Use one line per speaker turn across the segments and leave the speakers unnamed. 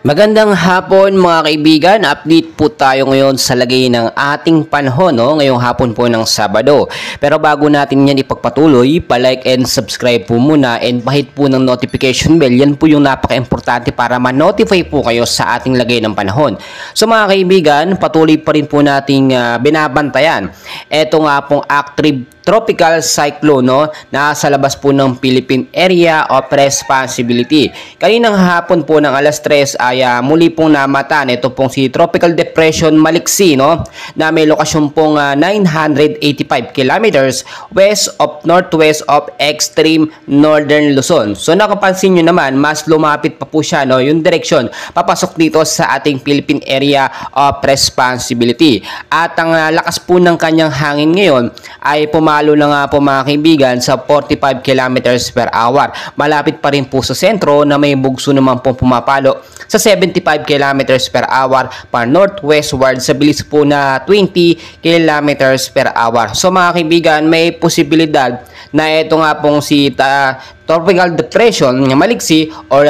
Magandang hapon mga kaibigan, update po tayo ngayon sa lagay ng ating panahon ngayong hapon po ng Sabado. Pero bago natin yan ipagpatuloy, pa-like and subscribe po muna and pahit po ng notification bell. Yan po yung napaka-importante para ma-notify po kayo sa ating lagay ng panahon. So mga kaibigan, patuloy pa rin po nating binabantayan. Ito nga pong active tropical cyclone nasa labas po ng Philippine Area of Responsibility. Kaninang hapon po ng alas 3 ay muli pong namatan ito pong si Tropical Depression Maliksi na may lokasyon pong 985 kilometers west of northwest of extreme northern Luzon. So nakapansin nyo naman, mas lumapit pa po siya yung direksyon papasok dito sa ating Philippine Area of Responsibility. At ang lakas po ng kanyang hangin ngayon ay pumalo na nga po mga kaibigan sa 45 kilometers per hour. Malapit pa rin po sa sentro na may bugso naman po pumapalo sa 75 kilometers per hour pa northwestward sa bilis po na 20 kilometers per hour. So mga kaibigan, may posibilidad na ito nga pong si Tropical Depression Maliksi or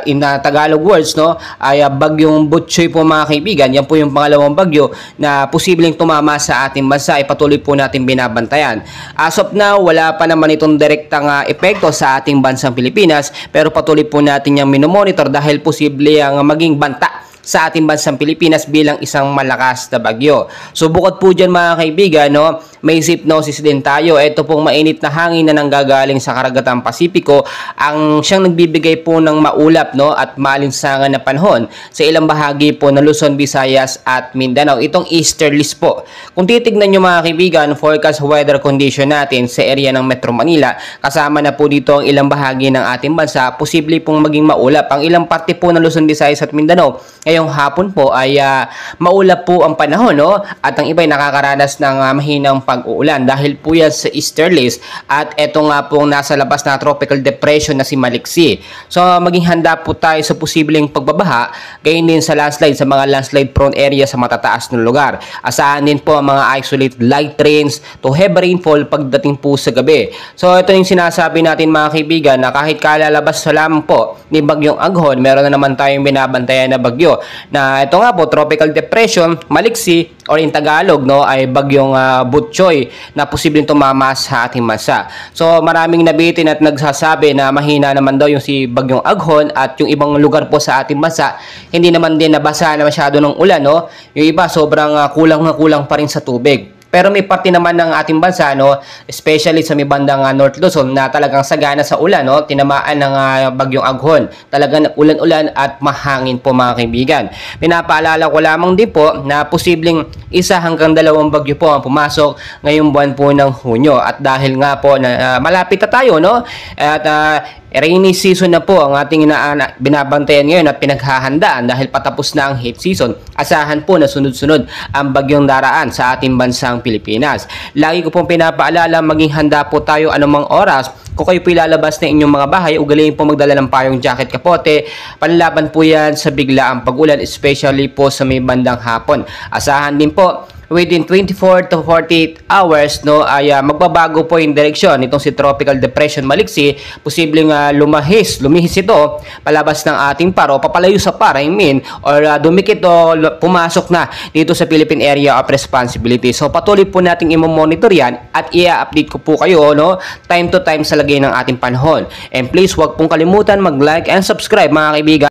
in Tagalog words ay bagyong Butchoy po mga kaibigan. Yan po yung pangalawang bagyo na posibleng tumama sa ating bansa, ay patuloy po natin binabantayan. As of now, wala pa naman itong direktang epekto sa ating bansang Pilipinas, pero patuloy po natin yung minomonitor dahil posible ang maging banta sa ating bansang Pilipinas bilang isang malakas na bagyo. So bukod po dyan mga kaibigan, may hypnosis din tayo. Ito pong mainit na hangin na nanggagaling sa karagatan Pasipiko ang siyang nagbibigay po ng maulap at maalinsangan na panahon sa ilang bahagi po ng Luzon, Visayas at Mindanao. Itong easterlies po. Kung titignan nyo mga kaibigan, forecast weather condition natin sa area ng Metro Manila, kasama na po dito ang ilang bahagi ng ating bansa, posible pong maging maulap. Ang ilang parte po ng Luzon, Visayas at Mindanao ngayong hapon po ay maulap po ang panahon at ang iba ay nakakaranas ng mahinang pag-uulan dahil po yan sa easterlies at eto nga po nasa labas na tropical depression na si Maliksi. So maging handa po tayo sa posibleng pagbabaha, gayon din sa landslide, sa mga landslide prone area sa matataas na lugar. Asahan din po ang mga isolated light rains to heavy rainfall pagdating po sa gabi. So ito yung sinasabi natin mga kaibigan na kahit kalalabas sa lamang po ni Bagyong Aghon, meron na naman tayong binabantayan na bagyo na ito nga po Tropical Depression Maliksi or in Tagalog ay bagyong Butchoy na posibleng tumama sa ating bansa. So maraming nabitin at nagsasabi na mahina naman daw yung si Bagyong Aghon at yung ibang lugar po sa ating bansa hindi naman din nabasa na masyado ng ulan yung iba sobrang kulang na kulang pa rin sa tubig. Pero may parte naman ng ating bansa, especially sa may bandang North Luzon na talagang sagana sa ulan, tinamaan ng Bagyong Aghon. Talagang ulan-ulan at mahangin po mga kaibigan. Pinapaalala ko lamang din po na posibleng 1 hanggang 2 bagyo po ang pumasok ngayong buwan po ng Hunyo. At dahil nga po na malapit na tayo, at rainy season na po ang ating binabantayan ngayon at pinaghahandaan dahil patapos na ang heat season. Asahan po na sunod-sunod ang bagyong daraan sa ating bansang Pilipinas. Lagi ko pong pinapaalala, maging handa po tayo anumang oras. Kung kayo po ilalabas na inyong mga bahay, ugaliin po magdala ng payong jacket kapote. Panlaban po yan sa biglaang pag-ulan, especially po sa may bandang hapon. Asahan din po within 24 to 48 hours ay magbabago po yung direksyon nitong si Tropical Depression Maliksi. Posibleng lumihis ito palabas ng ating paro, papalayo sa par, or dumikit o pumasok na dito sa Philippine Area of Responsibility. So patuloy po nating i-monitor yan at i-update ko po kayo time to time sa lagay ng ating panahon. And please, huwag pong kalimutan mag-like and subscribe mga kaibigan.